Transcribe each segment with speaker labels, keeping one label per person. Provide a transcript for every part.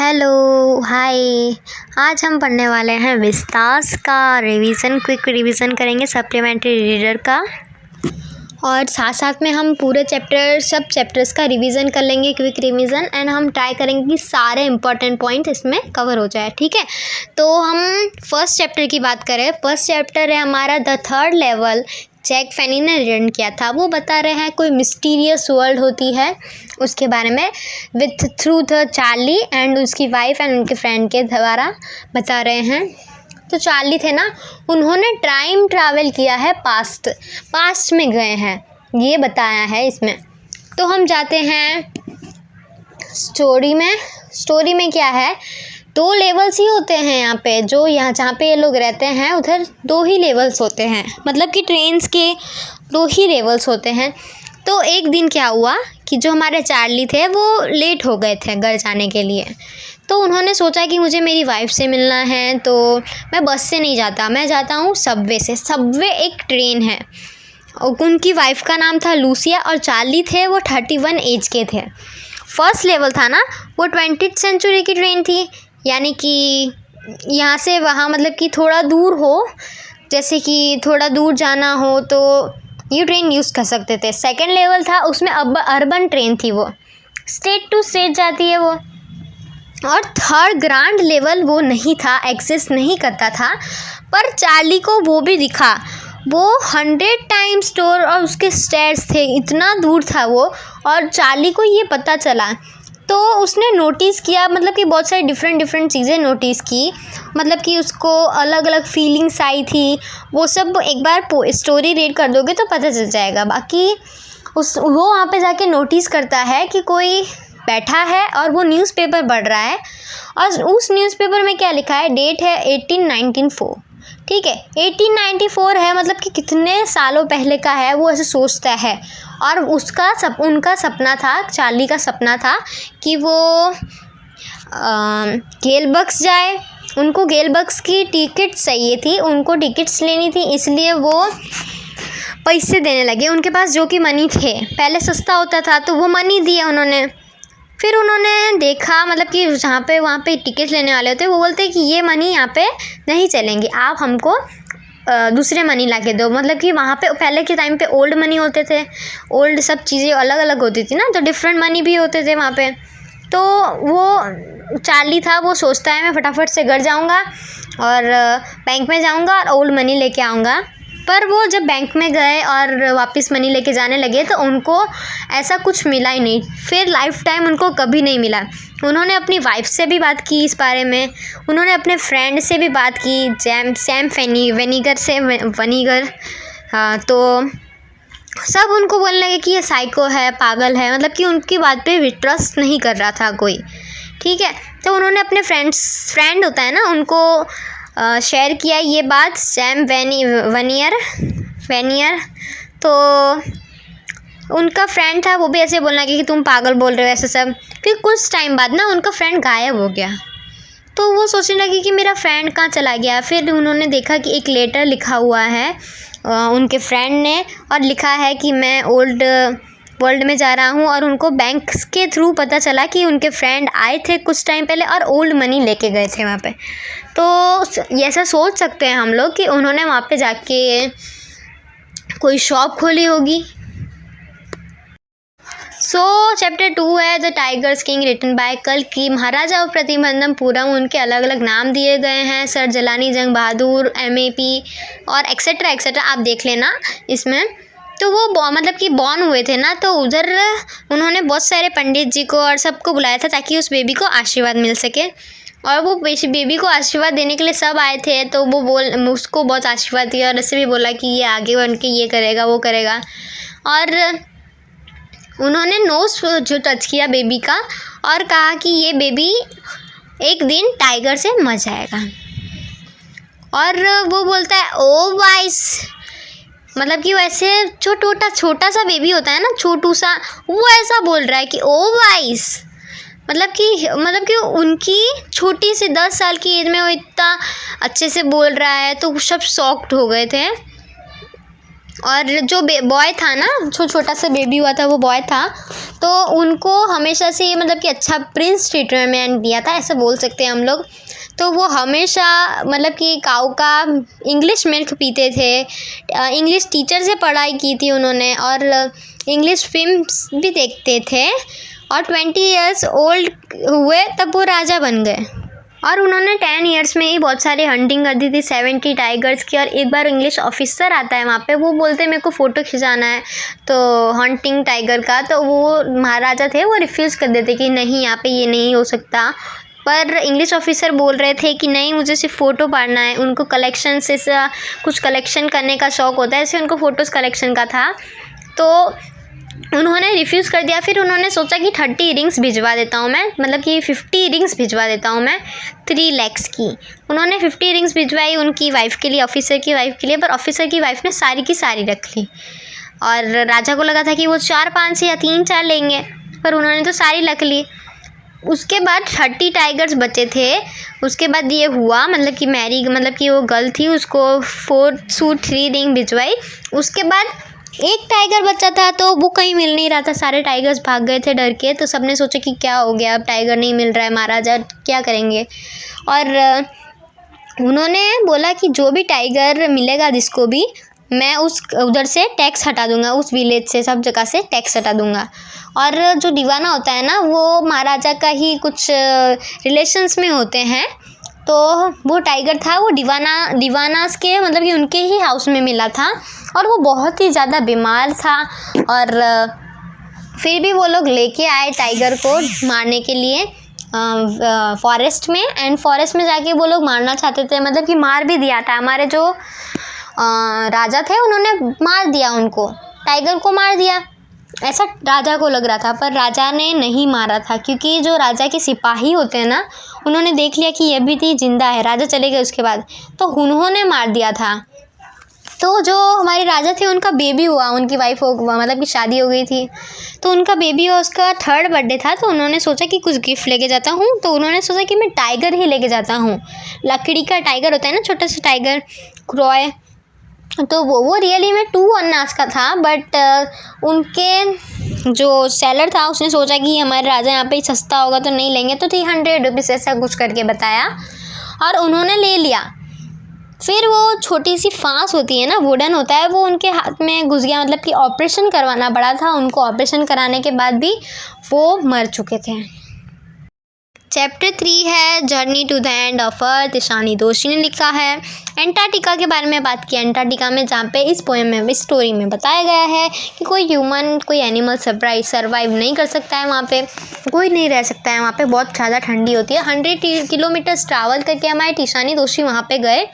Speaker 1: Hello, हाय। आज हम पढ़ने वाले हैं विस्तास का रिवीजन, क्विक रिवीजन करेंगे सप्लीमेंट्री रीडर का। और साथ साथ में हम पूरे सब चैप्टर्स का रिवीजन कर लेंगे, क्विक रिवीजन। एंड हम ट्राई करेंगे कि सारे इंपॉर्टेंट पॉइंट इसमें कवर हो जाए, ठीक है। तो हम फर्स्ट चैप्टर की बात करें। फर्स्ट चैप्टर है हमारा द थर्ड लेवल। जैक फेनी ने रिटर्न किया था। वो बता रहे हैं कोई मिस्टीरियस वर्ल्ड होती है उसके बारे में, with through the Charlie and उसकी वाइफ एंड उनके फ्रेंड के द्वारा बता रहे हैं। तो चार्ली थे ना, उन्होंने टाइम ट्रैवल किया है, पास्ट में गए हैं, ये बताया है इसमें। तो हम जाते हैं स्टोरी में क्या है, 2 लेवल्स ही होते हैं यहाँ पे। जहाँ पे ये लोग रहते हैं उधर 2 ही लेवल्स होते हैं, मतलब कि ट्रेन्स के 2 ही लेवल्स होते हैं। तो एक दिन क्या हुआ कि जो हमारे चार्ली थे वो लेट हो गए थे घर जाने के लिए। तो उन्होंने सोचा कि मुझे मेरी वाइफ से मिलना है, तो मैं बस से नहीं जाता, मैं जाता हूँ सबवे से। सबवे एक ट्रेन है। उनकी वाइफ का नाम था लूसिया और चार्ली थे वो 31 एज के थे। फर्स्ट लेवल था ना, वो 20th सेंचुरी की ट्रेन थी, यानी कि यहाँ से वहाँ, मतलब कि थोड़ा दूर हो, जैसे कि थोड़ा दूर जाना हो तो ये ट्रेन यूज़ कर सकते थे। सेकंड लेवल था, उसमें अब अर्बन ट्रेन थी, वो स्टेट टू स्टेट जाती है वो। और थर्ड ग्रांड लेवल वो नहीं था, एग्जिस्ट नहीं करता था, पर चार्ली को वो भी दिखा। वो 100 टाइम्स स्टोर और उसके स्टेयर्स थे, इतना दूर था वो। और चार्ली को ये पता चला तो उसने नोटिस किया, मतलब कि बहुत सारी डिफरेंट चीज़ें नोटिस की, मतलब कि उसको अलग अलग फीलिंग्स आई थी। वो सब एक बार स्टोरी रीड कर दोगे तो पता चल जाएगा। बाकी वो वहाँ पे जाके नोटिस करता है कि कोई बैठा है और वो न्यूज़पेपर पढ़ रहा है। और उस न्यूज़पेपर में क्या लिखा है, डेट है 1894, ठीक है। 1894 है, मतलब कि कितने सालों पहले का है, वो ऐसे सोचता है। और उनका सपना था, चार्ली का सपना था कि वो गेलबक्स जाए। उनको गेलबक्स की टिकट चाहिए थी, उनको टिकट्स लेनी थी, इसलिए वो पैसे देने लगे उनके पास, जो कि मनी थे। पहले सस्ता होता था तो वो मनी दिया उन्होंने। फिर उन्होंने देखा, मतलब कि वहाँ पे टिकट लेने वाले होते, वो बोलते कि ये मनी यहाँ पे नहीं चलेंगे, आप हमको दूसरे मनी ला के दो। मतलब कि वहाँ पे पहले के टाइम पे ओल्ड मनी होते थे, ओल्ड सब चीज़ें अलग अलग होती थी ना, तो डिफरेंट मनी भी होते थे वहाँ पे। तो वो चार्ली था, वो सोचता है मैं फटाफट से घर जाऊँगा और बैंक में जाऊँगा और ओल्ड मनी लेके आऊँगा। पर वो जब बैंक में गए और वापस मनी लेके जाने लगे तो उनको ऐसा कुछ मिला ही नहीं। फिर लाइफ टाइम उनको कभी नहीं मिला। उन्होंने अपनी वाइफ से भी बात की इस बारे में, उन्होंने अपने फ्रेंड से भी बात की, सैम वेनिगर। हाँ, तो सब उनको बोलने लगे कि ये साइको है, पागल है, मतलब कि उनकी बात पे ट्रस्ट नहीं कर रहा था कोई, ठीक है। तो उन्होंने अपने फ्रेंड होता है ना, उनको शेयर किया ये बात, सैम वेनियर। तो उनका फ्रेंड था, वो भी ऐसे बोलना कि तुम पागल बोल रहे हो, ऐसे सब। फिर कुछ टाइम बाद ना उनका फ्रेंड गायब हो गया। तो वो सोचने लगी कि मेरा फ्रेंड कहाँ चला गया। फिर उन्होंने देखा कि एक लेटर लिखा हुआ है उनके फ्रेंड ने, और लिखा है कि मैं ओल्ड वर्ल्ड में जा रहा हूँ। और उनको बैंक के थ्रू पता चला कि उनके फ्रेंड आए थे कुछ टाइम पहले और ओल्ड मनी लेके गए थे वहाँ पे। तो ऐसा सोच सकते हैं हम लोग कि उन्होंने वहाँ पे जाके कोई शॉप खोली होगी। चैप्टर 2 है the tigers king, written by कल्कि। महाराजा प्रतिबंधपुरम, उनके अलग अलग नाम दिए गए हैं, सर जलानी जंग बहादुर, MAP और एक्सेट्रा आप देख लेना इसमें। तो वो मतलब कि बॉर्न हुए थे ना, तो उधर उन्होंने बहुत सारे पंडित जी को और सबको बुलाया था ताकि उस बेबी को आशीर्वाद मिल सके। और वो बेबी को आशीर्वाद देने के लिए सब आए थे, तो वो उसको बहुत आशीर्वाद दिया और ऐसे भी बोला कि ये आगे बन के ये करेगा वो करेगा। और उन्होंने नोज जो टच किया बेबी का और कहा कि ये बेबी एक दिन टाइगर से मर जाएगा। और वो बोलता है ओ वाइस, मतलब कि वैसे जो छोटा सा बेबी होता है ना, छोटू सा, वो ऐसा बोल रहा है कि ओ वाइस, मतलब कि उनकी छोटी सी 10 साल की एज में वो इतना अच्छे से बोल रहा है। तो सब शॉक्ड हो गए थे और जो बॉय था ना, जो छोटा सा बेबी हुआ था वो बॉय था, तो उनको हमेशा से मतलब कि अच्छा प्रिंस ट्रीटमेंट दिया था, ऐसा बोल सकते हैं हम लोग। तो वो हमेशा मतलब कि काऊ का इंग्लिश मिल्क पीते थे, इंग्लिश टीचर से पढ़ाई की थी उन्होंने, और इंग्लिश फिल्म्स भी देखते थे, और 20 इयर्स ओल्ड हुए तब वो राजा बन गए। और उन्होंने 10 इयर्स में ही बहुत सारी हंटिंग कर दी थी 70 टाइगर्स की। और एक बार इंग्लिश ऑफिसर आता है वहाँ पे, वो बोलते हैं मेरे को फ़ोटो खिंचाना है तो हंटिंग टाइगर का, तो वो महाराजा थे वो रिफ्यूज़ कर देते कि नहीं यहाँ पे ये नहीं हो सकता। पर इंग्लिश ऑफिसर बोल रहे थे कि नहीं, मुझे सिर्फ फ़ोटो पाड़ना है। उनको कलेक्शन से कुछ कलेक्शन करने का शौक़ होता है, ऐसे उनको फ़ोटोज़ कलेक्शन का था, तो उन्होंने रिफ्यूज़ कर दिया। फिर उन्होंने सोचा कि 30 रिंग्स भिजवा देता हूँ मैं, मतलब कि 50 रिंग्स भिजवा देता हूँ मैं 3 lakhs की। उन्होंने 50 रिंग्स भिजवाई उनकी वाइफ़ के लिए, ऑफिसर की वाइफ़ के लिए, पर ऑफिसर की वाइफ़ ने सारी की सारी रख ली। और राजा को लगा था कि वो 4-5 या 3-4 लेंगे, पर उन्होंने तो सारी रख ली। उसके बाद 30 टाइगर्स बचे थे। उसके बाद ये हुआ, मतलब कि मैरी, मतलब कि वो गर्ल थी, उसको 4 सूट 3 रिंग भिजवाई। उसके बाद एक टाइगर बचा था, तो वो कहीं मिल नहीं रहा था, सारे टाइगर्स भाग गए थे डर के। तो सबने सोचा कि क्या हो गया, अब टाइगर नहीं मिल रहा है, महाराजा क्या करेंगे। और उन्होंने बोला कि जो भी टाइगर मिलेगा जिसको भी, मैं उधर से टैक्स हटा दूंगा, उस विलेज से, सब जगह से टैक्स हटा दूंगा। और जो दीवाना होता है ना, वो महाराजा का ही कुछ रिलेशंस में होते हैं, तो वो टाइगर था, वो दीवानास के मतलब कि उनके ही हाउस में मिला था, और वो बहुत ही ज़्यादा बीमार था। और फिर भी वो लोग लेके आए टाइगर को मारने के लिए फॉरेस्ट में। एंड फॉरेस्ट में जाके वो लोग मारना चाहते थे, मतलब कि मार भी दिया था। हमारे जो राजा थे उन्होंने मार दिया, उनको टाइगर को मार दिया, ऐसा राजा को लग रहा था, पर राजा ने नहीं मारा था, क्योंकि जो राजा के सिपाही होते हैं ना, उन्होंने देख लिया कि ये भी थी जिंदा है, राजा चले गए उसके बाद, तो उन्होंने मार दिया था। तो जो हमारे राजा थे उनका बेबी हुआ, उनकी वाइफ हो, मतलब कि शादी हो गई थी, तो उनका बेबी हुआ, उसका 3rd बर्थडे था। तो उन्होंने सोचा कि कुछ गिफ्ट लेके जाता हूँ, तो उन्होंने सोचा कि मैं टाइगर ही लेके जाता हूँ। लकड़ी का टाइगर होता है ना, छोटा सा टाइगर, क्रॉय, तो वो रियली में 2 अन्नास का था, बट उनके जो सेलर था उसने सोचा कि हमारे राजा यहाँ पे सस्ता होगा तो नहीं लेंगे, तो 300 रुपीज़ ऐसा कुछ करके बताया, और उन्होंने ले लिया। फिर वो छोटी सी फांस होती है ना, वुडन होता है, वो उनके हाथ में घुस गया, मतलब कि ऑपरेशन करवाना पड़ा था उनको। ऑपरेशन कराने के बाद भी वो मर चुके थे। चैप्टर 3 है journey to the end of earth, Ishani Doshi ने लिखा है। एंटार्क्टिका के बारे में बात की, एंटार्क्टिका में जहाँ पे इस पोएम में, इस स्टोरी में बताया गया है कि कोई ह्यूमन, कोई एनिमल सर्वाइव नहीं कर सकता है वहाँ पे, कोई नहीं रह सकता है वहाँ पे, बहुत ज़्यादा ठंडी होती है। 100 किलोमीटर्स ट्रैवल करके हमारे ईशानी दोषी वहाँ पे गए,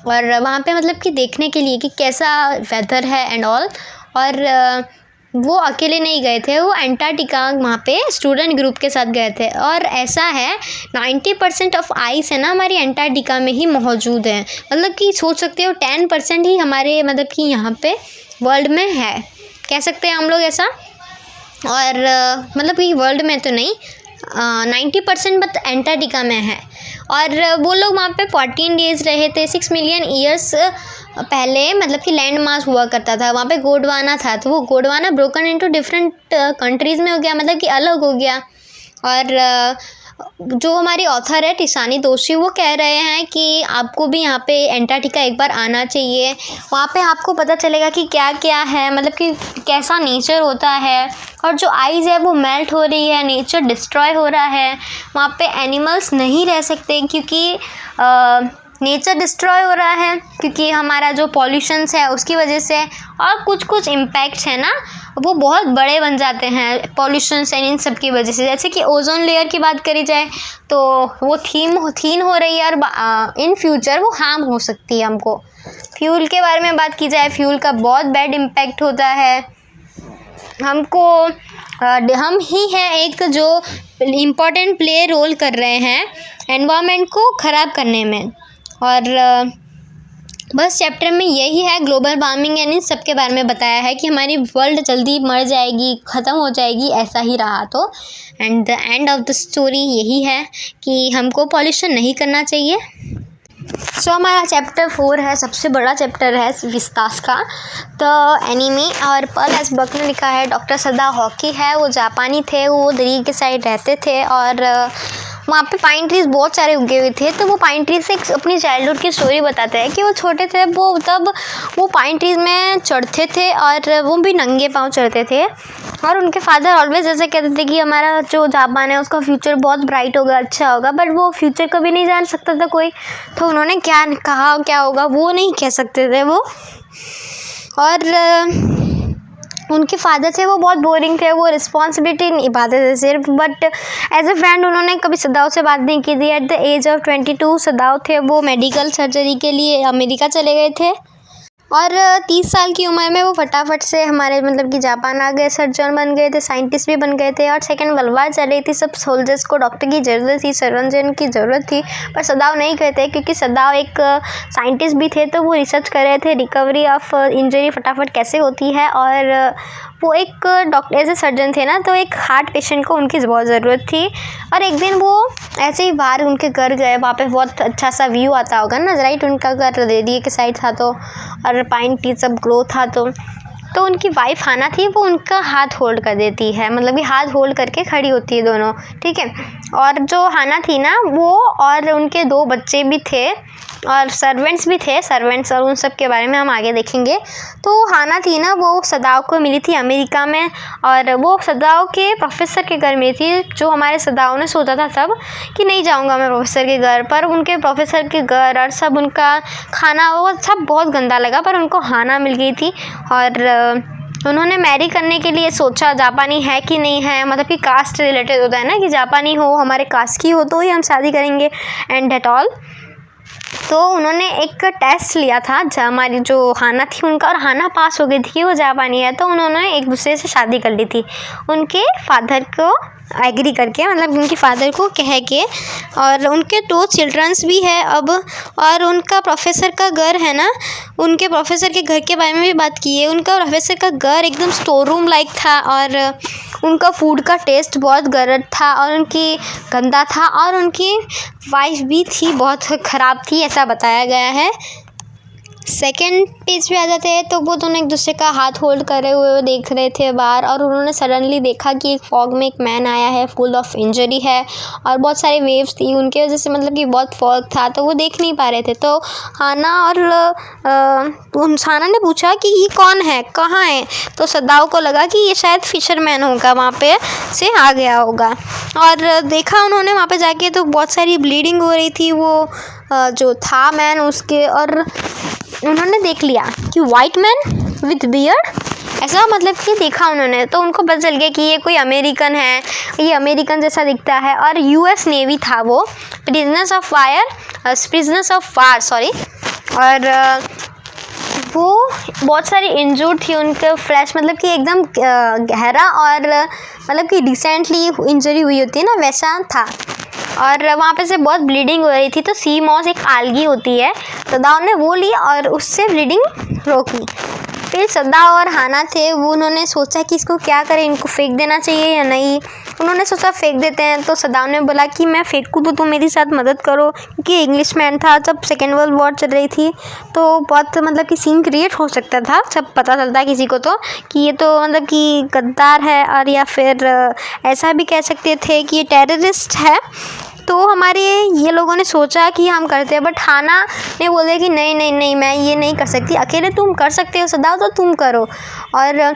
Speaker 1: और वहाँ पे मतलब कि देखने के लिए कि कैसा वेदर है एंड ऑल। और वो अकेले नहीं गए थे, वो एंटार्क्टिका वहाँ पे स्टूडेंट ग्रुप के साथ गए थे। और ऐसा है 90% ऑफ आइस है ना हमारी एंटार्क्टिका में ही मौजूद है, मतलब कि सोच सकते हो 10% ही हमारे मतलब कि यहाँ पे वर्ल्ड में है, कह सकते हैं हम लोग ऐसा। और मतलब कि वर्ल्ड में तो नहीं, 90% बट एंटार्क्टिका में है। और वो लोग वहाँ पे 14 डेज़ रहे थे। 6 मिलियन ईयर्स पहले मतलब कि लैंड मास हुआ करता था वहाँ पे, गोंडवाना था, तो वो Gondwana broken into different countries में हो गया, मतलब कि अलग हो गया। और जो हमारी ऑथर है ईशानी दोषी, वो कह रहे हैं कि आपको भी यहाँ पे एंटार्क्टिका एक बार आना चाहिए, वहाँ पे आपको पता चलेगा कि क्या क्या है, मतलब कि कैसा नेचर होता है। और जो आइज़ है वो मेल्ट हो रही है, नेचर डिस्ट्रॉय हो रहा है, वहाँ पे एनिमल्स नहीं रह सकते क्योंकि नेचर डिस्ट्रॉय हो रहा है, क्योंकि हमारा जो पॉल्यूशंस है उसकी वजह से। और कुछ इम्पैक्ट्स है ना, वो बहुत बड़े बन जाते हैं पॉल्यूशंस एंड इन सब की वजह से। जैसे कि ओजोन लेयर की बात करी जाए तो वो थीन हो रही है, और इन फ्यूचर वो हार्म हो सकती है हमको। फ्यूल के बारे में बात की जाए, फ्यूल का बहुत बैड इम्पैक्ट होता है हमको। हम ही हैं एक जो इम्पॉर्टेंट प्ले रोल कर रहे हैं एनवायरनमेंट को ख़राब करने में। और बस चैप्टर में यही है, ग्लोबल वार्मिंग एंड इन सब के बारे में बताया है कि हमारी वर्ल्ड जल्दी मर जाएगी, ख़त्म हो जाएगी, ऐसा ही रहा तो। And the end of the story यही है कि हमको पॉल्यूशन नहीं करना चाहिए। सो हमारा चैप्टर 4 है, सबसे बड़ा चैप्टर है विस्तास का तो एनीमी। और पॉल एस बक ने लिखा है डॉक्टर सदाओ हॉकी है, वो जापानी थे, वो दरिया के साइड रहते थे और वहाँ पे पाइन ट्रीज़ बहुत सारे उगे हुए थे। तो वो पाइन ट्रीज से अपनी चाइल्डहुड की स्टोरी बताते हैं कि वो छोटे थे, वो तब वो पाइन ट्रीज में चढ़ते थे और वो भी नंगे पाँव चढ़ते थे। और उनके फादर ऑलवेज ऐसे कहते थे कि हमारा जो जापान है उसका फ्यूचर बहुत ब्राइट होगा, अच्छा होगा, बट वो फ्यूचर कभी नहीं जान सकता था कोई। तो उन्होंने क्या कहा क्या होगा वो नहीं कह सकते थे वो। और उनके फादर थे वो बहुत बोरिंग थे, वो रिस्पॉन्सिबिलिटी निभाते थे सिर्फ, बट एज ए फ्रेंड उन्होंने कभी सदाओ से बात नहीं की थी। एट द एज ऑफ 22 सदाओ थे वो मेडिकल सर्जरी के लिए अमेरिका चले गए थे और 30 साल की उम्र में वो फटाफट से हमारे मतलब कि जापान आ गए, सर्जन बन गए थे, साइंटिस्ट भी बन गए थे। और सेकेंड वर्ल्ड वार चल रही थी, सब सोल्जर्स को डॉक्टर की ज़रूरत थी, सर्जन की ज़रूरत थी, पर सदाओ नहीं गए थे क्योंकि सदाओ एक साइंटिस्ट भी थे। तो वो रिसर्च कर रहे थे रिकवरी ऑफ इंजरी फटाफट कैसे होती है। और वो एक डॉक्टर एज ए सर्जन थे ना, तो एक हार्ट पेशेंट को उनकी बहुत ज़रूरत थी। और एक दिन वो ऐसे ही बाहर उनके घर गए, वहाँ पे बहुत अच्छा सा व्यू आता होगा ना, राइट, उनका घर दरिया के साइड था तो और पाइन ट्री सब ग्रो था। तो उनकी वाइफ हाना थी, वो उनका हाथ होल्ड कर देती है, मतलब कि हाथ होल्ड करके खड़ी होती है दोनों, ठीक है। और जो हाना थी ना वो और उनके 2 बच्चे भी थे और सर्वेंट्स भी थे, सर्वेंट्स और उन सब के बारे में हम आगे देखेंगे। तो हाना थी ना वो सदाओ को मिली थी अमेरिका में और वो सदाओ के प्रोफेसर के घर मिली थी। जो हमारे सदाओ ने सोचा था तब कि नहीं जाऊंगा मैं प्रोफेसर के घर, पर उनके प्रोफेसर के घर और सब उनका खाना वो सब बहुत गंदा लगा, पर उनको हाना मिल गई थी। और उन्होंने मैरी करने के लिए सोचा जापानी है कि नहीं है, मतलब कि कास्ट रिलेटेड होता है ना कि जापानी हो, हमारे कास्ट की हो तो ही हम शादी करेंगे एंड एट ऑल। तो उन्होंने एक टेस्ट लिया था हमारी जो हाना थी उनका, और हाना पास हो गई थी कि वो जापानी है। तो उन्होंने एक दूसरे से शादी कर ली थी उनके फादर को एग्री करके, मतलब उनके फादर को कह के। और उनके 2 चिल्ड्रंस भी है अब। और उनका प्रोफेसर का घर है ना, उनके प्रोफेसर के घर के बारे में भी बात की है। उनका प्रोफेसर का घर एकदम स्टोर रूम लाइक था और उनका फूड का टेस्ट बहुत गलत था और उनकी गंदा था। और उनकी वाइफ भी थी बहुत ख़राब थी, ऐसा बताया गया है। सेकेंड पेज पे आ जाते हैं तो वो दोनों एक दूसरे का हाथ होल्ड करे हुए देख रहे थे बाहर। और उन्होंने सडनली देखा कि एक फॉग में एक मैन आया है, फुल ऑफ इंजरी है और बहुत सारे वेव्स थी उनके वजह से, मतलब कि बहुत फॉग था तो वो देख नहीं पा रहे थे। तो हाना और हाना ने पूछा कि ये कौन है, कहाँ है। तो सदाओ को लगा कि ये शायद फिशरमैन होगा, वहाँ पे से आ गया होगा। और देखा उन्होंने वहाँ पे जाके तो बहुत सारी ब्लीडिंग हो रही थी वो जो था मैन उसके। और उन्होंने देख लिया कि वाइट मैन विथ बियर्ड, ऐसा मतलब कि देखा उन्होंने तो उनको पता चल गया कि ये कोई अमेरिकन है, ये अमेरिकन जैसा दिखता है। और यूएस नेवी था वो, प्रिजनर्स ऑफ वार सॉरी। और वो बहुत सारी इंजर्ड थी, उनके फ्लैश मतलब कि एकदम गहरा और मतलब कि रिसेंटली इंजरी हुई होती है ना वैसा था। और वहाँ पे से बहुत ब्लीडिंग हो रही थी। तो सी मॉस एक आलगी होती है, सदाओ ने वो ली और उससे ब्लीडिंग रोकी। फिर सदाओ और हाना थे, वो उन्होंने सोचा कि इसको क्या करें, इनको फेंक देना चाहिए या नहीं। उन्होंने सोचा फेंक देते हैं। तो सदाओ ने बोला कि मैं फेंकूँ तो तुम मेरी साथ मदद करो, क्योंकि इंग्लिशमैन था जब सेकेंड वर्ल्ड वॉर चल रही थी तो बहुत मतलब कि सीन क्रिएट हो सकता था जब पता चलता है किसी को तो कि ये तो मतलब कि गद्दार है, और या फिर ऐसा भी कह सकते थे कि ये टेररिस्ट है। तो हमारे ये लोगों ने सोचा कि हम करते हैं, बट हाना ने बोले कि नहीं नहीं नहीं मैं ये नहीं कर सकती, अकेले तुम कर सकते हो सदाओ तो तुम करो। और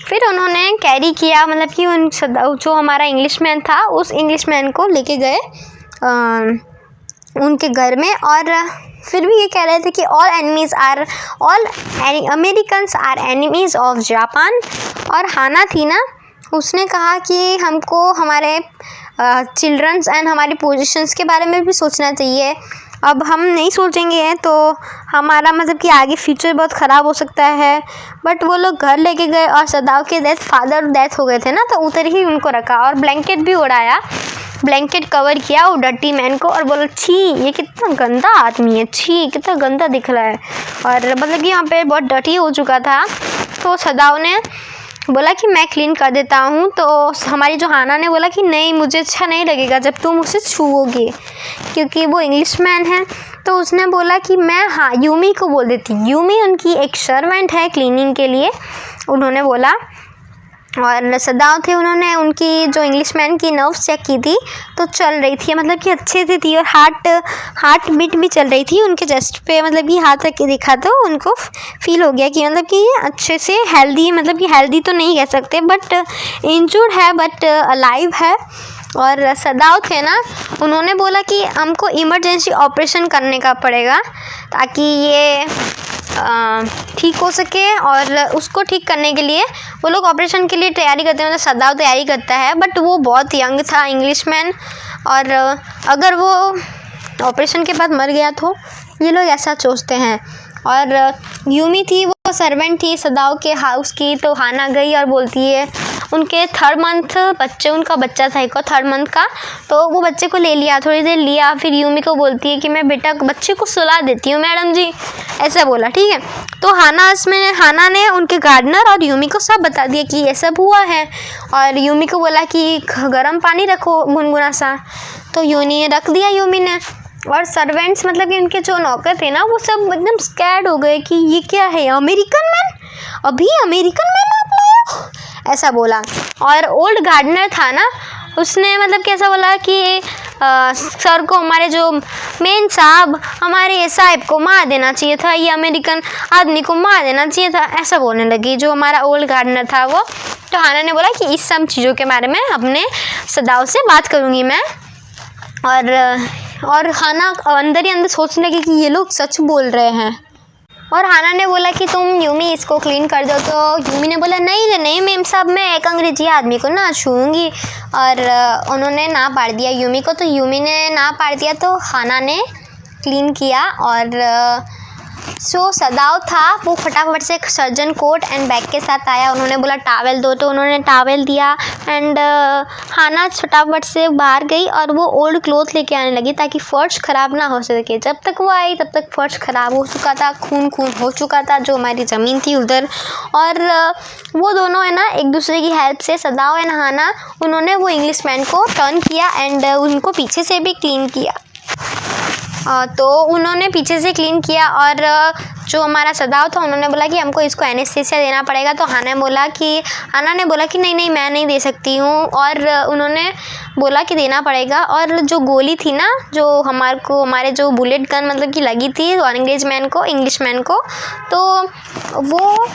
Speaker 1: फिर उन्होंने कैरी किया, मतलब कि उन सदाओ जो हमारा इंग्लिशमैन था उस इंग्लिशमैन को लेके गए उनके घर में। और फिर भी ये कह रहे थे कि all Americans are enemies of Japan. और हाना थी ना, उसने कहा कि हमको हमारे चिल्ड्रंस एंड हमारी पोजीशंस के बारे में भी सोचना चाहिए। अब हम नहीं सोचेंगे तो हमारा मतलब कि आगे फ्यूचर बहुत ख़राब हो सकता है। बट वो लोग घर लेके गए और सदाओ के फादर डेथ हो गए थे ना, तो उधर ही उनको रखा और ब्लैंकेट भी उड़ाया, ब्लैंकेट कवर किया वो डर्टी मैन को और बोला छी ये कितना गंदा आदमी है, छी कितना गंदा दिख रहा है। और मतलब कि यहाँ पे बहुत डर्टी हो चुका था। तो सदाओ ने बोला कि मैं क्लीन कर देता हूँ। तो हमारी जो हाना ने बोला कि नहीं मुझे अच्छा नहीं लगेगा जब तुम उसे छूओगे, क्योंकि वो इंग्लिशमैन है तो उसने बोला कि मैं हाँ यूमी को बोल देती। यूमी उनकी एक सर्वेंट है क्लीनिंग के लिए, उन्होंने बोला। और सदाव थे, उन्होंने उनकी जो इंग्लिशमैन की नर्व्स चेक की थी तो चल रही थी, मतलब कि अच्छे से थी। और हार्ट बीट भी चल रही थी उनके चेस्ट पे, मतलब कि हाथ रख के देखा तो उनको फील हो गया कि मतलब कि ये अच्छे से हेल्दी, मतलब कि हेल्दी तो नहीं कह सकते बट इंजर्ड है बट अलाइव है। और सदाव थे ना, उन्होंने बोला कि हमको इमरजेंसी ऑपरेशन करने का पड़ेगा ताकि ये ठीक हो सके। और उसको ठीक करने के लिए वो लोग ऑपरेशन के लिए तैयारी करते हैं, मतलब सदाव तैयारी करता है। बट वो बहुत यंग था इंग्लिशमैन, और अगर वो ऑपरेशन के बाद मर गया तो ये लोग ऐसा सोचते हैं। और यूमी थी, वो सर्वेंट थी सदाव के हाउस की, तो हाना गई और बोलती है उनके 3rd मंथ बच्चे, उनका बच्चा था एक 3rd मंथ का, तो वो बच्चे को ले लिया, थोड़ी देर लिया। फिर यूमी को बोलती है कि मैं बेटा बच्चे को सुला देती हूँ मैडम जी, ऐसा बोला। ठीक है, तो हाना ने उनके गार्डनर और यूमी को सब बता दिया कि ये सब हुआ है। और यूमी को बोला कि गर्म पानी रखो गुनगुना सा, तो यूनी ने रख दिया यूमी ने। और सर्वेंट्स, मतलब कि उनके जो नौकर थे ना, वो सब एकदम स्कैर्ड हो गए कि ये क्या है, अमेरिकन मैन, अभी अमेरिकन मैन आप लाए हो, ऐसा बोला। और ओल्ड गार्डनर था ना, उसने मतलब कैसा बोला कि सर को, हमारे जो मेन साहब, हमारे साहब को मार देना चाहिए था, ये अमेरिकन आदमी को मार देना चाहिए था, ऐसा बोलने लगी जो हमारा ओल्ड गार्डनर था वो। तो हाना ने बोला कि इस सब चीज़ों के बारे में अपने सदाव से बात करूँगी मैं। और हाना अंदर ही अंदर सोचने लगी कि ये लोग सच बोल रहे हैं। और हाना ने बोला कि तुम यूमी इसको क्लीन कर दो, तो यूमी ने बोला नहीं मेम साहब, मैं एक अंग्रेजी आदमी को ना छूऊंगी। और उन्होंने ना पाड़ दिया यूमी को, तो यूमी ने ना पाड़ दिया तो हाना ने क्लीन किया। और सदाव था, वो फटाफट से सर्जन कोट एंड बैग के साथ आया। उन्होंने बोला टावल दो, तो उन्होंने टावल दिया। एंड हाना फटाफट से बाहर गई और वो ओल्ड क्लोथ लेके आने लगी ताकि फर्श ख़राब ना हो सके। जब तक वो आई तब तक फर्श ख़राब हो चुका था, खून हो चुका था जो हमारी ज़मीन थी उधर। और वो दोनों है ना एक दूसरे की हेल्प से, सदाव एंड हाना, उन्होंने वो इंग्लिशमैन को टर्न किया एंड उनको पीछे से भी क्लीन किया। तो उन्होंने पीछे से क्लीन किया। और जो हमारा सदाव था, उन्होंने बोला कि हमको इसको एनेस्थीसिया देना पड़ेगा। तो हाना ने बोला कि नहीं मैं नहीं दे सकती हूँ। और उन्होंने बोला कि देना पड़ेगा। और जो गोली थी ना, जो हमारे जो बुलेट गन मतलब कि लगी थी इंग्लिशमैन को, तो वो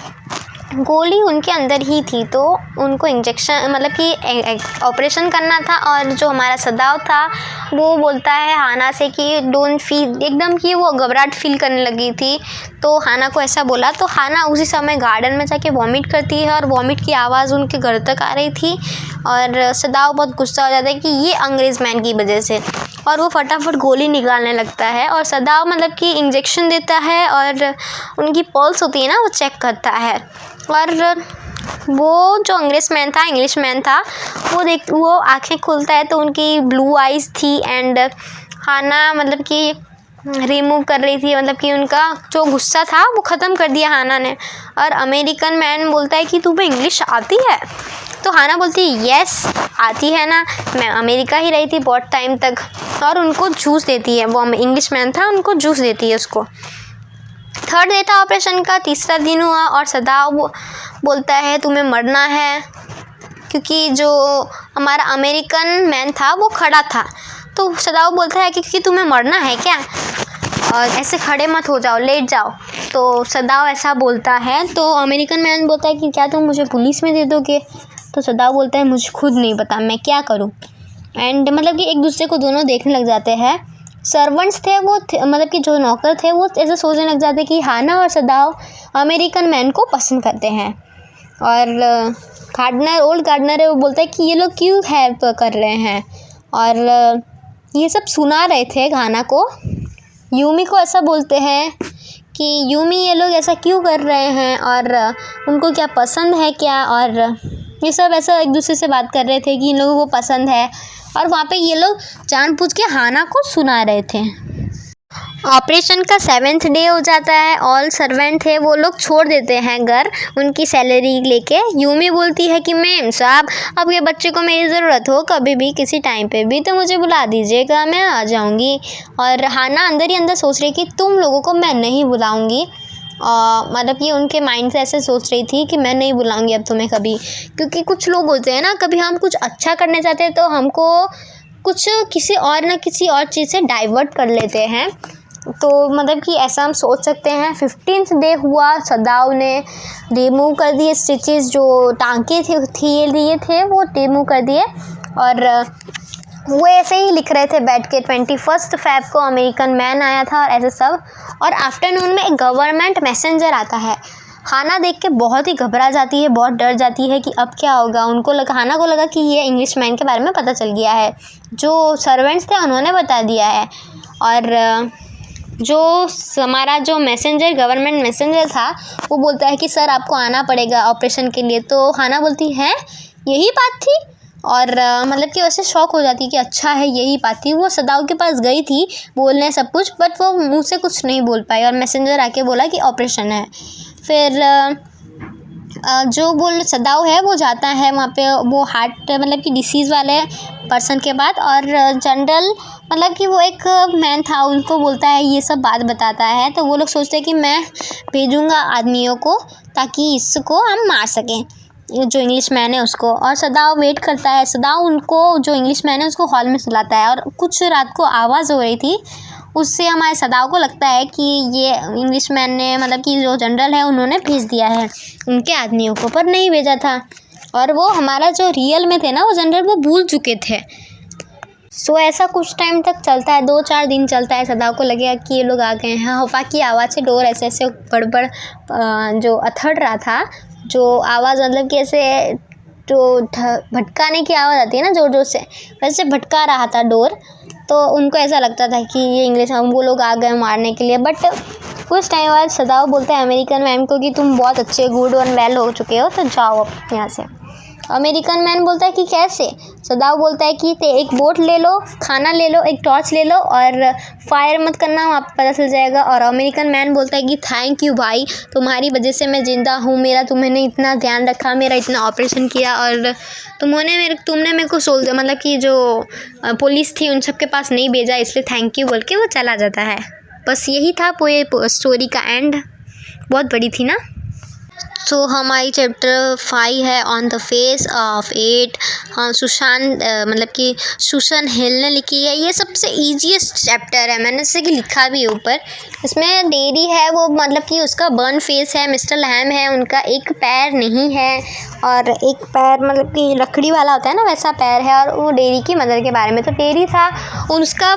Speaker 1: गोली उनके अंदर ही थी, तो उनको इंजेक्शन मतलब कि ऑपरेशन करना था। और जो हमारा सदाव था वो बोलता है हाना से कि डोंट फील, एकदम कि वो घबराहट फील करने लगी थी, तो हाना को ऐसा बोला। तो हाना उसी समय गार्डन में जाके वॉमिट करती है और वॉमिट की आवाज़ उनके घर तक आ रही थी। और सदाव बहुत गुस्सा हो जाता है कि ये अंग्रेज़ मैन की वजह से, और वो फटाफट गोली निकालने लगता है। और सदाव मतलब कि इंजेक्शन देता है और उनकी पल्स होती है ना, वो चेक करता है। और वो जो इंग्लिशमैन था वो आंखें खोलता है तो उनकी ब्लू आइज़ थी। एंड हाना मतलब कि रिमूव कर रही थी, मतलब कि उनका जो गुस्सा था वो ख़त्म कर दिया हाना ने। और अमेरिकन मैन बोलता है कि तुम्हें इंग्लिश आती है? तो हाना बोलती है यस आती है ना, मैं अमेरिका ही रही थी बहुत टाइम तक। और उनको जूस देती है, वो इंग्लिशमैन था, उनको जूस देती है उसको। 3rd डे था ऑपरेशन का, 3रा दिन हुआ। और सदाव बोलता है तुम्हें मरना है, क्योंकि जो हमारा अमेरिकन मैन था वो खड़ा था। तो सदाव बोलता है कि क्योंकि तुम्हें मरना है क्या, और ऐसे खड़े मत हो जाओ, लेट जाओ। तो सदाव ऐसा बोलता है। तो अमेरिकन मैन बोलता है कि क्या तुम मुझे पुलिस में दे दोगे? तो सदाव बोलता है मुझे खुद नहीं पता मैं क्या करूं। एंड मतलब कि एक दूसरे को दोनों देखने लग जाते हैं। सर्वेंट्स थे वो मतलब कि जो नौकर थे वो ऐसे सोचने लग जाते कि हाना और सदाव अमेरिकन मैन को पसंद करते हैं। और ओल्ड गार्डनर है, वो बोलता है कि ये लोग क्यों हेल्प कर रहे हैं। और ये सब सुना रहे थे हाना को। यूमी को ऐसा बोलते हैं कि यूमी ये लोग ऐसा क्यों कर रहे हैं और उनको क्या पसंद है क्या। और ये सब ऐसा एक दूसरे से बात कर रहे थे कि इन लोगों को पसंद है। और वहाँ पे ये लोग जानबूझ के हाना को सुना रहे थे। ऑपरेशन का 7th डे हो जाता है। ऑल सर्वेंट थे वो लोग छोड़ देते हैं घर उनकी सैलरी लेके। यूमी बोलती है कि मैम साहब अब ये बच्चे को मेरी ज़रूरत हो कभी भी किसी टाइम पे भी तो मुझे बुला दीजिएगा, मैं आ जाऊंगी। और हाना अंदर ही अंदर सोच रही कि तुम लोगों को मैं नहीं बुलाऊंगी। मतलब कि उनके माइंड से ऐसे सोच रही थी कि मैं नहीं बुलाऊंगी अब तुम्हें कभी, क्योंकि कुछ लोग होते हैं ना, कभी हम कुछ अच्छा करने जाते हैं तो हमको कुछ किसी और ना किसी और चीज़ से डाइवर्ट कर लेते हैं। तो मतलब कि ऐसा हम सोच सकते हैं। 15th डे हुआ, सदाव ने रिमूव कर दिए स्टिचेस, जो टांके थे लिए थे वो रिमूव कर दिए। और वो ऐसे ही लिख रहे थे बैठ के 21 फ़रवरी को अमेरिकन मैन आया था और ऐसे सब। और आफ्टरनून में एक गवर्नमेंट मैसेंजर आता है। हाना देख के बहुत ही घबरा जाती है, बहुत डर जाती है कि अब क्या होगा। हाना को लगा कि ये इंग्लिश मैन के बारे में पता चल गया है, जो सर्वेंट्स थे उन्होंने बता दिया है। और हमारा जो मैसेंजर गवर्नमेंट मैसेंजर था वो बोलता है कि सर आपको आना पड़ेगा ऑपरेशन के लिए। तो हाना बोलती है यही बात थी। और मतलब कि वैसे शॉक हो जाती है कि अच्छा है यही बात थी। वो सदाव के पास गई थी बोलने सब कुछ, बट वो मुंह से कुछ नहीं बोल पाई और मैसेंजर आके बोला कि ऑपरेशन है। फिर जो सदाव है वो जाता है वहाँ पे, वो हार्ट मतलब कि डिसीज़ वाले पर्सन के बाद। और जनरल मतलब कि वो एक मैन था उनको बोलता है ये सब बात बताता है। तो वो लोग सोचते हैं कि मैं भेजूँगा आदमियों को ताकि इसको हम मार सकें, जो इंग्लिश मैन है उसको। और सदाव वेट करता है। सदाव उनको जो इंग्लिश मैन है उसको हॉल में सुलाता है। और कुछ रात को आवाज़ हो रही थी, उससे हमारे सदाव को लगता है कि ये इंग्लिश मैन ने मतलब कि जो जनरल है उन्होंने भेज दिया है उनके आदमियों को, पर नहीं भेजा था। और वो हमारा जो रियल में थे ना वो जनरल वो भूल चुके थे। सो ऐसा कुछ टाइम तक चलता है, 2-4 दिन चलता है। सदाव को लगेगा कि ये लोग आ गए हैं। हवा की आवाज़ से डोर ऐसे ऐसे बड़बड़ जो अथड़ रहा था, जो आवाज़ मतलब कि ऐसे जो भटकाने की आवाज़ आती है ना जोर जोर से, वैसे भटका रहा था डोर। तो उनको ऐसा लगता था कि ये इंग्लिश वो लोग आ गए मारने के लिए। बट कुछ टाइम बाद सदाव बोलता है अमेरिकन मैन को कि तुम बहुत अच्छे गुड और वेल हो चुके हो, तो जाओ अब यहाँ से। अमेरिकन मैन बोलता है कि कैसे? सदाव बोलता है कि एक बोट ले लो, खाना ले लो, एक टॉर्च ले लो और फायर मत करना, वहाँ पता चल जाएगा। और अमेरिकन मैन बोलता है कि थैंक यू भाई, तुम्हारी वजह से मैं ज़िंदा हूँ। तुमने इतना ध्यान रखा, मेरा इतना ऑपरेशन किया, और तुमने मेरे को मतलब कि जो पुलिस थी उन सब के पास नहीं भेजा, इसलिए थैंक यू बोल के वो चला जाता है। बस यही था पूरे स्टोरी का एंड। बहुत बड़ी थी ना। तो हमारी चैप्टर 5 है ऑन द फेस ऑफ 8। हाँ, मतलब कि सुसान हिल ने लिखी है। ये सबसे ईजीएस्ट चैप्टर है, मैंने इससे कि लिखा भी है ऊपर। इसमें डेरी है वो मतलब कि उसका बर्न फेस है। मिस्टर लैम है, उनका एक पैर नहीं है और एक पैर मतलब कि लकड़ी वाला होता है ना वैसा पैर है। और वो डेरी की मदर के बारे में, तो डेरी था उसका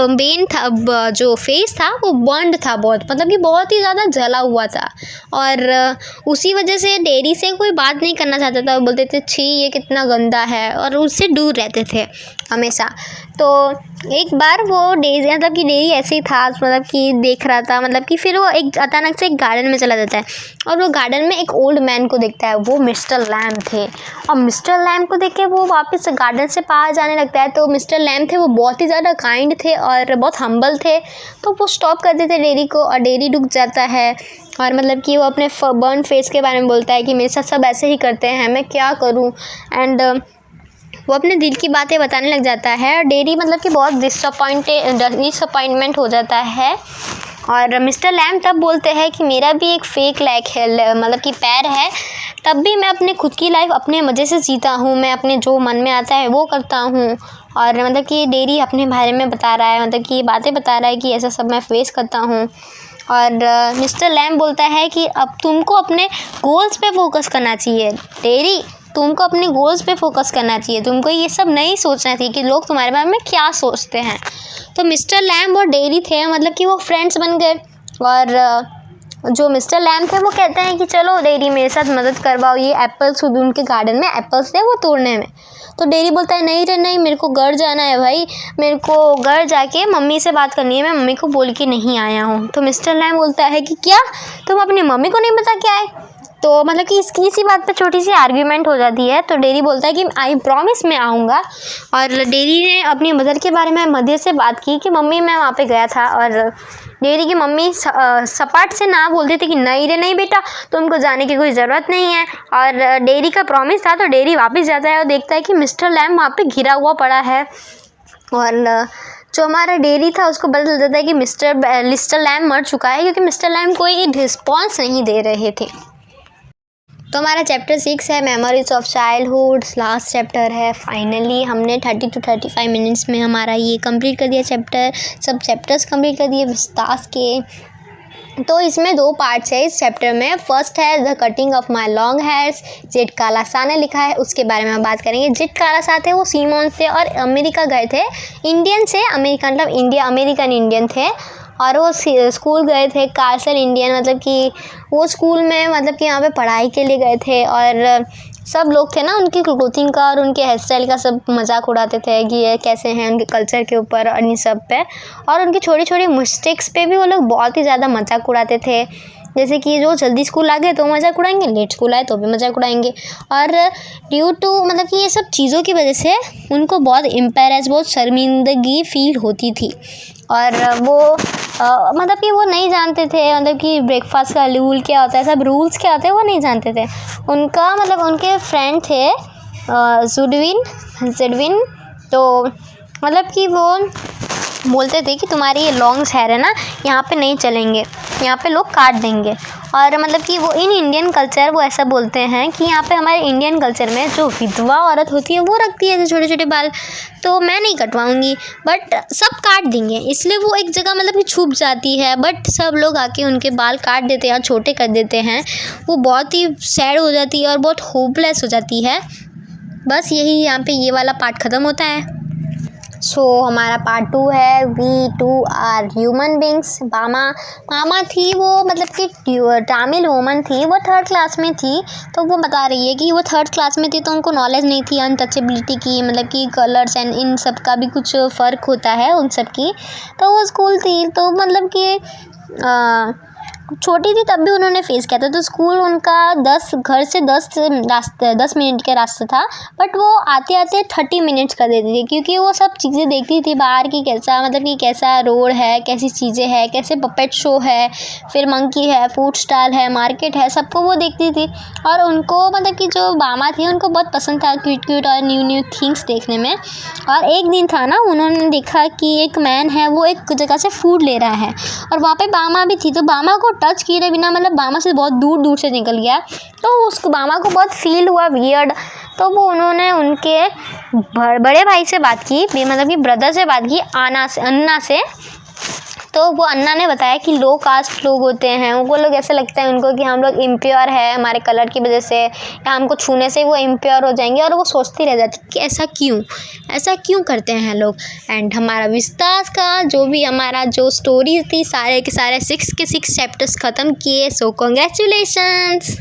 Speaker 1: बेन था, जो फेस था वो बर्न्ड था बहुत, मतलब कि बहुत ही ज़्यादा जला हुआ था। और उसी वजह से डेरी से कोई बात नहीं करना चाहता था। वो बोलते थे छी ये कितना गंदा है, और उससे दूर रहते थे हमेशा। तो एक बार वो डेरी मतलब कि डेरी ऐसे ही था, मतलब कि देख रहा था, मतलब कि फिर वो एक अचानक से एक गार्डन में चला जाता है और वो गार्डन में एक ओल्ड मैन को देखता है। वो मिस्टर लैम थे और मिस्टर लैम को देख के वो वापस गार्डन से बाहर जाने लगता है। तो मिस्टर लैम थे वो बहुत ही ज़्यादा काइंड थे और बहुत हम्बल थे। तो वो स्टॉप कर देते डेरी को और डेरी रुक जाता है। और मतलब कि वो अपने बर्न फेस के बारे में बोलता है कि मेरे साथ सब ऐसे ही करते हैं, मैं क्या करूं। एंड वो अपने दिल की बातें बताने लग जाता है। और डेरी मतलब कि बहुत डिसअपॉइंटमेंट हो जाता है। और मिस्टर लैम तब बोलते हैं कि मेरा भी एक फेक लेग है, मतलब कि पैर है, तब भी मैं अपने खुद की लाइफ अपने मज़े से जीता हूँ। मैं अपने जो मन में आता है वो करता हूँ। और मतलब कि डेरी अपने बारे में बता रहा है, मतलब कि बातें बता रहा है कि ऐसा सब मैं फेस करता हूँ। और मिस्टर लैम बोलता है कि अब तुमको अपने गोल्स पे फोकस करना चाहिए डेरी, तुमको अपने गोल्स पे फोकस करना चाहिए, तुमको ये सब नहीं सोचना चाहिए कि लोग तुम्हारे बारे में क्या सोचते हैं। तो मिस्टर लैम और डेरी थे मतलब कि वो फ्रेंड्स बन गए। और जो मिस्टर लैम थे वो कहते हैं कि चलो डेरी मेरे साथ मदद करवाओ, ये एप्पल्स उनके गार्डन में एप्पल्स थे वो तोड़ने में। तो डेरी बोलता है नहीं रे नहीं, मेरे को घर जाना है भाई, मेरे को घर जाके मम्मी से बात करनी है, मैं मम्मी को बोल के नहीं आया हूँ। तो मिस्टर लैम बोलता है कि क्या तुम अपनी मम्मी को नहीं बता के आए? तो मतलब कि इसकी इसी बात पे छोटी सी आर्ग्यूमेंट हो जाती है। तो डेरी बोलता है कि आई प्रॉमिस मैं आऊँगा। और डेरी ने अपनी मदर के बारे में मदर से बात की कि मम्मी मैं वहाँ पे गया था। और डेरी की मम्मी सपाट से ना बोल देती कि नहीं रे नहीं बेटा, तुमको जाने की कोई ज़रूरत नहीं है। और डेरी का प्रॉमिस था, तो डेरी वापस जाता है और देखता है कि मिस्टर लैम वहाँ पे घिरा हुआ पड़ा है। और जो हमारा डेरी था उसको पता चल जाता है कि मिस्टर लैम मर चुका है, क्योंकि मिस्टर लैम कोई रिस्पॉन्स नहीं दे रहे थे। तो हमारा चैप्टर 6 है memories of childhood, last chapter है। फाइनली हमने 30 to 35 मिनट्स में हमारा ये कंप्लीट कर दिया चैप्टर, सब चैप्टर्स कंप्लीट कर दिए विस्तास के। तो इसमें 2 पार्ट्स है इस चैप्टर में। फर्स्ट है the cutting of my long hairs, जेट कालासा ने लिखा है, उसके बारे में हम बात करेंगे। जेट कालासा थे वो सीमोन थे और अमेरिका गए थे, इंडियन से, अमेरिका मतलब इंडिया, अमेरिकन इंडियन थे। और वो स्कूल गए थे, कार्सल इंडियन, मतलब कि वो स्कूल में मतलब कि यहाँ पे पढ़ाई के लिए गए थे। और सब लोग थे ना उनकी क्लोथिंग का और उनके हेयर स्टाइल का सब मजाक उड़ाते थे कि ये कैसे हैं, उनके कल्चर के ऊपर और इन सब पे। और उनकी छोटी छोटी मिस्टेक्स पे भी वो लोग बहुत ही ज़्यादा मजाक उड़ाते थे। जैसे कि जो जल्दी स्कूल आ गए तो मजाक उड़ाएंगे, लेट स्कूल आए तो भी मजाक उड़ाएंगे। और ड्यू टू मतलब कि ये सब चीज़ों की वजह से उनको बहुत एम्बैरेस, बहुत शर्मिंदगी फील होती थी। और वो मतलब कि वो नहीं जानते थे मतलब कि ब्रेकफास्ट का रूल क्या होता है, सब रूल्स क्या होते हैं वो नहीं जानते थे। उनका मतलब उनके फ्रेंड थे जेडविन, तो मतलब कि वो बोलते थे कि तुम्हारी ये लॉन्ग हेयर है ना, यहाँ पे नहीं चलेंगे, यहाँ पे लोग काट देंगे। और मतलब कि वो इन इंडियन कल्चर वो ऐसा बोलते हैं कि यहाँ पे हमारे इंडियन कल्चर में जो विधवा औरत होती है वो रखती है छोटे छोटे बाल, तो मैं नहीं कटवाऊँगी, बट सब काट देंगे। इसलिए वो एक जगह मतलब कि छुप जाती है, बट सब लोग आके उनके बाल काट देते हैं और छोटे कर देते हैं। वो बहुत ही सैड हो जाती है और बहुत होपलेस हो जाती है। बस यही यहाँ पे ये वाला पार्ट ख़त्म होता है। सो हमारा पार्ट 2 है we too are human beings. मामा थी वो मतलब कि तमिल वूमन थी, वो 3rd क्लास में थी। तो वो बता रही है कि वो 3rd क्लास में थी तो उनको नॉलेज नहीं थी अनटचेबिलिटी की, मतलब कि कलर्स एंड इन सब का भी कुछ फ़र्क होता है उन सब की। तो वो स्कूल थी तो मतलब कि छोटी थी तब भी उन्होंने फेस किया था। तो स्कूल उनका घर से 10 मिनट का रास्ता था, बट वो आते आते 30 मिनट्स कर देती थी, क्योंकि वो सब चीज़ें देखती थी बाहर की, कैसा मतलब कि कैसा रोड है, कैसी चीज़ें हैं, कैसे पपेट शो है, फिर मंकी है, फूड स्टॉल है, मार्केट है, सबको वो देखती थी। और उनको मतलब कि जो मामा थी उनको बहुत पसंद था क्यूट और न्यू थिंग्स देखने में। और एक दिन था ना, उन्होंने देखा कि एक मैन है वो एक जगह से फूड ले रहा है और वहाँ पे बामा भी थी। तो बामा को टच किए बिना मतलब बामा से बहुत दूर से निकल गया। तो उसको बामा को बहुत फील हुआ वियर्ड। तो वो उन्होंने उनके बड़े भाई से बात की, मतलब कि ब्रदर से बात की, अन्ना से। तो वो अन्ना ने बताया कि लो कास्ट लोग होते हैं, वो लोग ऐसा लगता है उनको कि हम लोग इम्प्योर है हमारे कलर की वजह से, या हमको छूने से वो इम्प्योर हो जाएंगे। और वो सोचती रह जाती कि ऐसा क्यों करते हैं लोग। एंड हमारा विस्तास का जो भी हमारा जो स्टोरी थी सारे के सारे 6 के 6 चैप्टर्स ख़त्म किए। सो कॉन्ग्रेचुलेशंस।